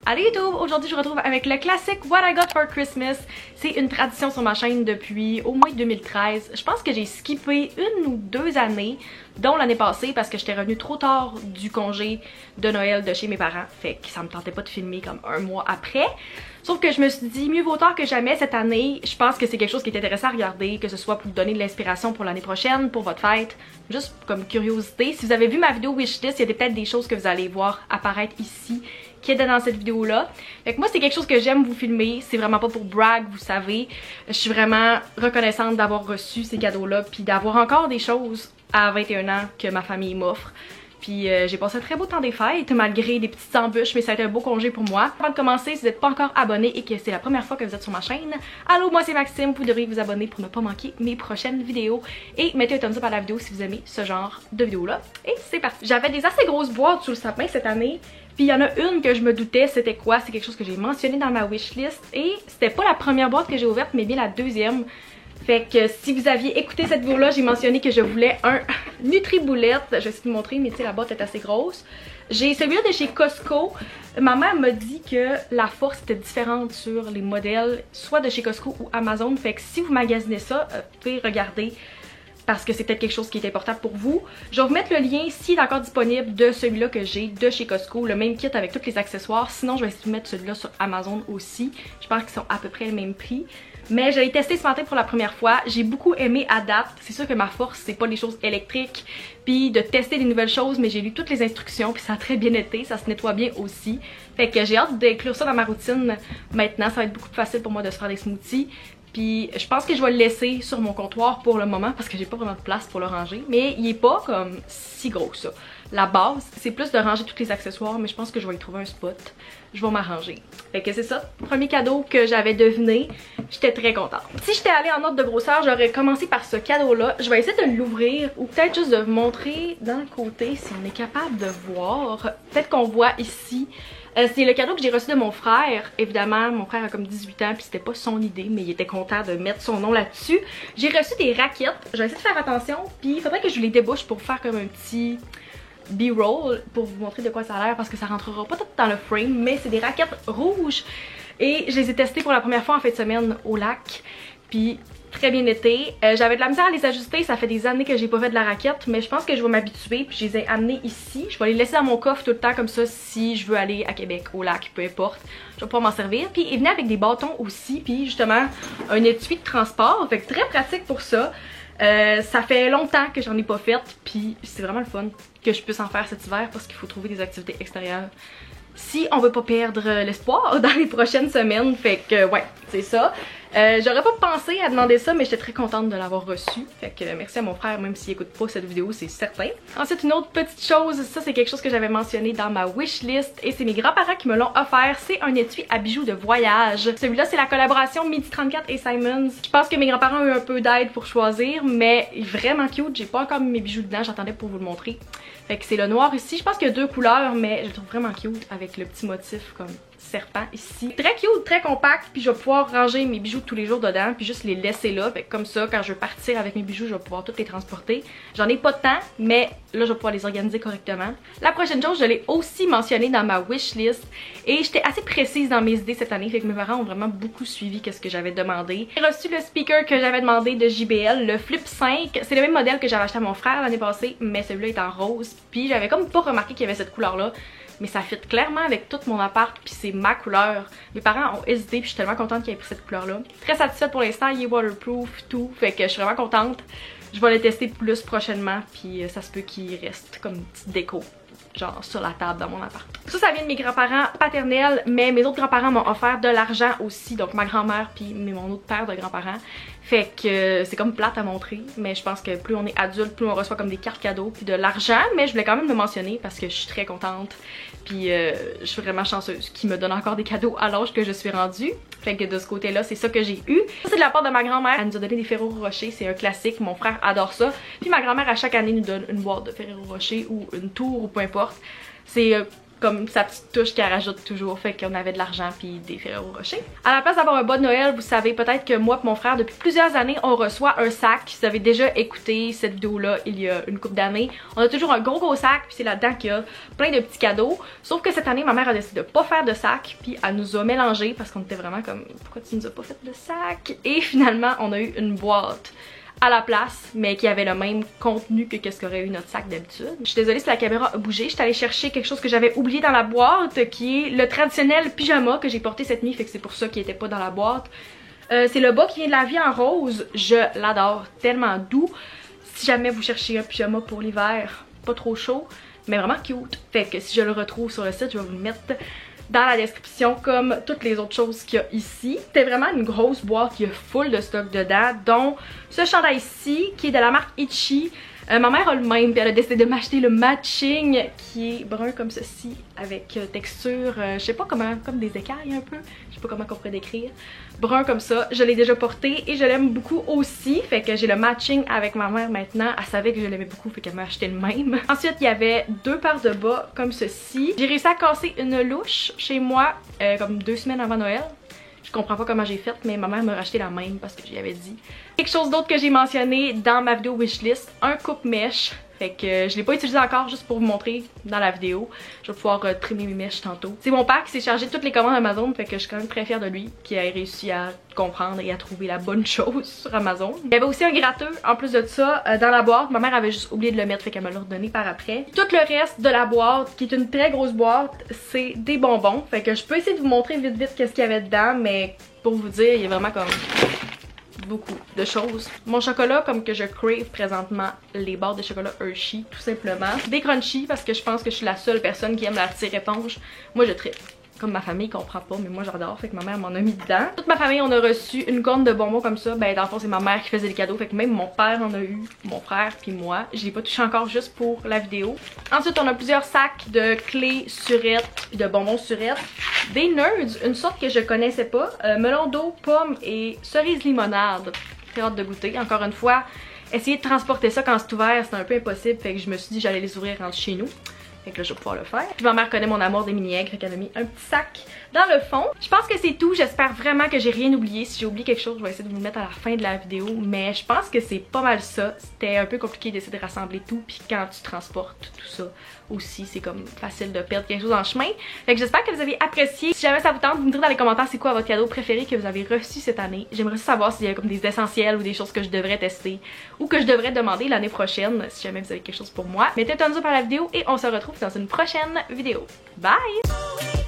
Allez YouTube, aujourd'hui je vous retrouve avec le classique What I Got for Christmas. C'est une tradition sur ma chaîne depuis au moins 2013. Je pense que j'ai skippé une ou deux années, dont l'année passée parce que j'étais revenue trop tard du congé de Noël de chez mes parents. Fait que ça me tentait pas de filmer comme un mois après. Sauf que je me suis dit mieux vaut tard que jamais cette année. Je pense que c'est quelque chose qui est intéressant à regarder, que ce soit pour vous donner de l'inspiration pour l'année prochaine, pour votre fête, juste comme curiosité. Si vous avez vu ma vidéo wishlist, il y a peut-être des choses que vous allez voir apparaître ici qui étaient dans cette vidéo là. Fait que moi c'est quelque chose que j'aime vous filmer, c'est vraiment pas pour brag, vous savez. Je suis vraiment reconnaissante d'avoir reçu ces cadeaux là, puis d'avoir encore des choses à 21 ans que ma famille m'offre. Puis j'ai passé un très beau temps des fêtes malgré des petites embûches, mais ça a été un beau congé pour moi. Avant de commencer, si vous n'êtes pas encore abonné et que c'est la première fois que vous êtes sur ma chaîne, allô, moi c'est Maxime, vous devriez vous abonner pour ne pas manquer mes prochaines vidéos. Et mettez un thumbs up à la vidéo si vous aimez ce genre de vidéo là. Et c'est parti. J'avais des assez grosses boîtes sous le sapin cette année. Puis il y en a une que je me doutais c'était quoi, c'est quelque chose que j'ai mentionné dans ma wishlist. Et c'était pas la première boîte que j'ai ouverte, mais bien la deuxième. Fait que si vous aviez écouté cette vidéo là, j'ai mentionné que je voulais un Nutriboulette. Je vais essayer de vous montrer, mais tu sais la boîte est assez grosse. J'ai celui-là de chez Costco. Ma mère m'a dit que la force était différente sur les modèles, soit de chez Costco ou Amazon. Fait que si vous magasinez ça, vous pouvez regarder parce que c'est peut-être quelque chose qui est important pour vous. Je vais vous mettre le lien s'il est encore disponible de celui-là que j'ai de chez Costco, le même kit avec tous les accessoires. Sinon je vais essayer de mettre celui-là sur Amazon aussi. Je pense qu'ils sont à peu près le même prix. Mais je l'ai testé ce matin pour la première fois. J'ai beaucoup aimé à date. C'est sûr que ma force c'est pas les choses électriques puis de tester des nouvelles choses, mais j'ai lu toutes les instructions puis ça a très bien été, ça se nettoie bien aussi. Fait que j'ai hâte d'inclure ça dans ma routine maintenant. Ça va être beaucoup plus facile pour moi de se faire des smoothies. Puis je pense que je vais le laisser sur mon comptoir pour le moment parce que j'ai pas vraiment de place pour le ranger. Mais il est pas comme si gros ça. La base, c'est plus de ranger tous les accessoires, mais je pense que je vais y trouver un spot. Je vais m'arranger. Fait que c'est ça. Premier cadeau que j'avais deviné. J'étais très contente. Si j'étais allée en ordre de grosseur, j'aurais commencé par ce cadeau-là. Je vais essayer de l'ouvrir ou peut-être juste de vous montrer dans le côté si on est capable de voir. Peut-être qu'on voit ici. C'est le cadeau que j'ai reçu de mon frère. Évidemment, mon frère a comme 18 ans puis c'était pas son idée, mais il était content de mettre son nom là-dessus. J'ai reçu des raquettes. Je vais essayer de faire attention. Puis il faudrait que je les débouche pour faire comme un petit B-roll pour vous montrer de quoi ça a l'air parce que ça rentrera pas tout dans le frame, mais c'est des raquettes rouges et je les ai testées pour la première fois en fin de semaine au lac. Puis très bien été. J'avais de la misère à les ajuster, ça fait des années que j'ai pas fait de la raquette, mais je pense que je vais m'habituer puis je les ai amenées ici. Je vais les laisser dans mon coffre tout le temps comme ça si je veux aller à Québec, au lac, peu importe. Je vais pouvoir m'en servir. Puis il venait avec des bâtons aussi, puis justement un étui de transport, fait que très pratique pour ça. Ça fait longtemps que j'en ai pas fait, puis c'est vraiment le fun que je puisse en faire cet hiver parce qu'il faut trouver des activités extérieures si on veut pas perdre l'espoir dans les prochaines semaines. Fait que ouais, c'est ça. J'aurais pas pensé à demander ça, mais j'étais très contente de l'avoir reçu. Fait que merci à mon frère, même s'il écoute pas cette vidéo, c'est certain. Ensuite, une autre petite chose, ça c'est quelque chose que j'avais mentionné dans ma wishlist et c'est mes grands-parents qui me l'ont offert. C'est un étui à bijoux de voyage. Celui-là, c'est la collaboration Midi 34 et Simons. Je pense que mes grands-parents ont eu un peu d'aide pour choisir, mais vraiment cute. J'ai pas encore mis mes bijoux dedans, j'attendais pour vous le montrer. Fait que c'est le noir ici. Je pense qu'il y a deux couleurs, mais je le trouve vraiment cute avec le petit motif comme serpent ici. Très cute, très compact, puis je vais pouvoir ranger mes bijoux tous les jours dedans, puis juste les laisser là. Fait que comme ça, quand je veux partir avec mes bijoux, je vais pouvoir tous les transporter. J'en ai pas de temps, mais là, je vais pouvoir les organiser correctement. La prochaine chose, je l'ai aussi mentionné dans ma wishlist et j'étais assez précise dans mes idées cette année, fait que mes parents ont vraiment beaucoup suivi qu'est-ce que j'avais demandé. J'ai reçu le speaker que j'avais demandé de JBL, le Flip 5. C'est le même modèle que j'avais acheté à mon frère l'année passée, mais celui-là est en rose. Puis j'avais comme pas remarqué qu'il y avait cette couleur-là. Mais ça fit clairement avec tout mon appart, puis c'est ma couleur. Mes parents ont hésité, puis je suis tellement contente qu'ils aient pris cette couleur-là. Très satisfaite pour l'instant, il est waterproof, tout. Fait que je suis vraiment contente. Je vais le tester plus prochainement, puis ça se peut qu'il reste comme une petite déco, genre sur la table dans mon appart. Ça vient de mes grands-parents paternels, mais mes autres grands-parents m'ont offert de l'argent aussi, donc ma grand-mère puis mon autre père de grands-parents. Fait que c'est comme plate à montrer, mais je pense que plus on est adulte, plus on reçoit comme des cartes cadeaux puis de l'argent, mais je voulais quand même le mentionner parce que je suis très contente. Puis je suis vraiment chanceuse qu'ils me donnent encore des cadeaux à l'âge que je suis rendue. Fait que de ce côté-là, c'est ça que j'ai eu. Ça, c'est de la part de ma grand-mère. Elle nous a donné des Ferrero Rocher, c'est un classique. Mon frère adore ça. Puis ma grand-mère, à chaque année, nous donne une boîte de Ferrero Rocher ou une tour ou peu importe. C'est comme sa petite touche qu'elle rajoute toujours, fait qu'on avait de l'argent puis des Ferrero Rocher. À la place d'avoir un bas de Noël, vous savez peut-être que moi et mon frère, depuis plusieurs années, on reçoit un sac. Si vous avez déjà écouté cette vidéo-là il y a une couple d'années, on a toujours un gros sac, puis c'est là-dedans qu'il y a plein de petits cadeaux. Sauf que cette année, ma mère a décidé de pas faire de sac, puis elle nous a mélangé parce qu'on était vraiment comme pourquoi tu nous as pas fait de sac? Et finalement, on a eu une boîte à la place, mais qui avait le même contenu que ce qu'aurait eu notre sac d'habitude. Je suis désolée si la caméra a bougé, je suis allée chercher quelque chose que j'avais oublié dans la boîte, qui est le traditionnel pyjama que j'ai porté cette nuit, fait que c'est pour ça qu'il était pas dans la boîte. C'est le bas qui vient de La Vie en rose, je l'adore, tellement doux. Si jamais vous cherchez un pyjama pour l'hiver, pas trop chaud, mais vraiment cute. Fait que si je le retrouve sur le site, je vais vous le mettre dans la description comme toutes les autres choses qu'il y a ici. C'était vraiment une grosse boîte qui a full de stock dedans, dont ce chandail-ci qui est de la marque Itchy. Ma mère a le même, puis elle a décidé de m'acheter le matching qui est brun comme ceci avec texture, je sais pas comment, comme des écailles un peu, je sais pas comment on pourrait décrire. Brun comme ça, je l'ai déjà porté et je l'aime beaucoup aussi, fait que j'ai le matching avec ma mère maintenant. Elle savait que je l'aimais beaucoup, fait qu'elle m'a acheté le même. Ensuite il y avait deux paires de bas comme ceci. J'ai réussi à casser une louche chez moi comme 2 semaines avant Noël. Je comprends pas comment j'ai fait, mais ma mère m'a racheté la même parce que j'y avais dit. Quelque chose d'autre que j'ai mentionné dans ma vidéo wishlist, un coupe-mèche. Fait que je l'ai pas utilisé encore, juste pour vous montrer dans la vidéo. Je vais pouvoir trimer mes mèches tantôt. C'est mon père qui s'est chargé de toutes les commandes Amazon, fait que je suis quand même très fière de lui, qui a réussi à comprendre et à trouver la bonne chose sur Amazon. Il y avait aussi un gratteux en plus de ça dans la boîte. Ma mère avait juste oublié de le mettre, fait qu'elle me l'a redonné par après. Tout le reste de la boîte, qui est une très grosse boîte, c'est des bonbons. Fait que je peux essayer de vous montrer vite qu'est-ce qu'il y avait dedans, mais pour vous dire, il y a vraiment comme beaucoup de choses. Mon chocolat, comme que je crave présentement, les barres de chocolat Hershey, tout simplement. Des crunchy, parce que je pense que je suis la seule personne qui aime la tire-éponge. Moi, je tripe. Comme ma famille comprend pas, mais moi j'adore, fait que ma mère m'en a mis dedans. Toute ma famille, on a reçu une corne de bonbons comme ça. Ben dans le fond, c'est ma mère qui faisait les cadeaux, fait que même mon père en a eu, mon frère puis moi. Je l'ai pas touché encore juste pour la vidéo. Ensuite, on a plusieurs sacs de clés surettes, de bonbons surettes. Des Nerds, une sorte que je connaissais pas. Melon d'eau, pomme et cerise limonade. Très hâte de goûter. Encore une fois, essayer de transporter ça quand c'est ouvert, c'est un peu impossible, fait que je me suis dit j'allais les ouvrir rentre chez nous. Fait que là, je vais pouvoir le faire. Puis ma mère connaît mon amour des mini-aigres, fait qu'elle a mis un petit sac dans le fond. Je pense que c'est tout. J'espère vraiment que j'ai rien oublié. Si j'ai oublié quelque chose, je vais essayer de vous le mettre à la fin de la vidéo. Mais je pense que c'est pas mal ça. C'était un peu compliqué d'essayer de rassembler tout. Puis quand tu transportes tout ça aussi, c'est comme facile de perdre quelque chose en chemin. Fait que j'espère que vous avez apprécié. Si jamais ça vous tente, vous me direz dans les commentaires c'est quoi votre cadeau préféré que vous avez reçu cette année. J'aimerais savoir s'il y a comme des essentiels ou des choses que je devrais tester ou que je devrais demander l'année prochaine. Si jamais vous avez quelque chose pour moi, mettez un thumbs up à la vidéo et on se retrouve dans une prochaine vidéo. Bye!